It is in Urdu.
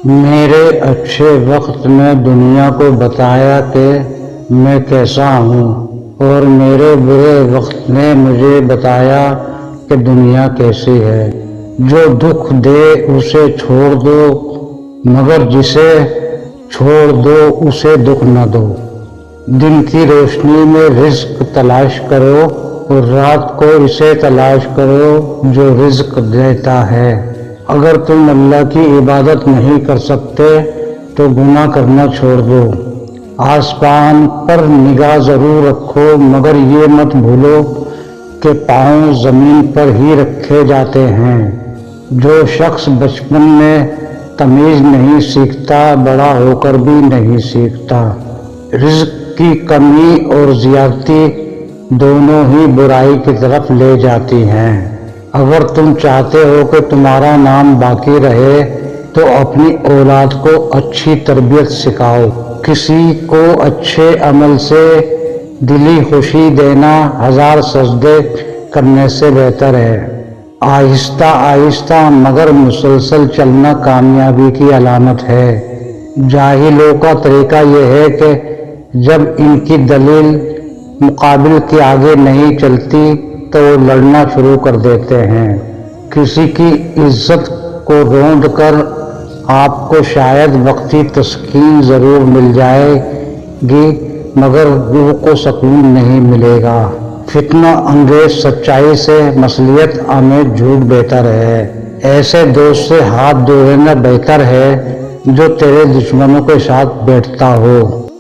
میرے اچھے وقت میں دنیا کو بتایا کہ میں کیسا ہوں، اور میرے برے وقت نے مجھے بتایا کہ دنیا کیسی ہے۔ جو دکھ دے اسے چھوڑ دو، مگر جسے چھوڑ دو اسے دکھ نہ دو۔ دن کی روشنی میں رزق تلاش کرو، اور رات کو اسے تلاش کرو جو رزق دیتا ہے۔ اگر تم اللہ کی عبادت نہیں کر سکتے تو گناہ کرنا چھوڑ دو۔ آسمان پر نگاہ ضرور رکھو، مگر یہ مت بھولو کہ پاؤں زمین پر ہی رکھے جاتے ہیں۔ جو شخص بچپن میں تمیز نہیں سیکھتا، بڑا ہو کر بھی نہیں سیکھتا۔ رزق کی کمی اور زیادتی دونوں ہی برائی کی طرف لے جاتی ہیں۔ اگر تم چاہتے ہو کہ تمہارا نام باقی رہے تو اپنی اولاد کو اچھی تربیت سکھاؤ۔ کسی کو اچھے عمل سے دلی خوشی دینا 1000 سجدے کرنے سے بہتر ہے۔ آہستہ آہستہ مگر مسلسل چلنا کامیابی کی علامت ہے۔ جاہلوں کا طریقہ یہ ہے کہ جب ان کی دلیل مقابل کے آگے نہیں چلتی تو وہ لڑنا شروع کر دیتے ہیں۔ کسی کی عزت کو رونٹ کر آپ کو شاید وقتی تسکین ضرور مل جائے گی، مگر روح کو سکون نہیں ملے گا۔ فتنہ انگیز سچائی سے مصلحت آمیز جھوٹ بہتر ہے۔ ایسے دوست سے ہاتھ دھو لینا بہتر ہے جو تیرے دشمنوں کے ساتھ بیٹھتا ہو۔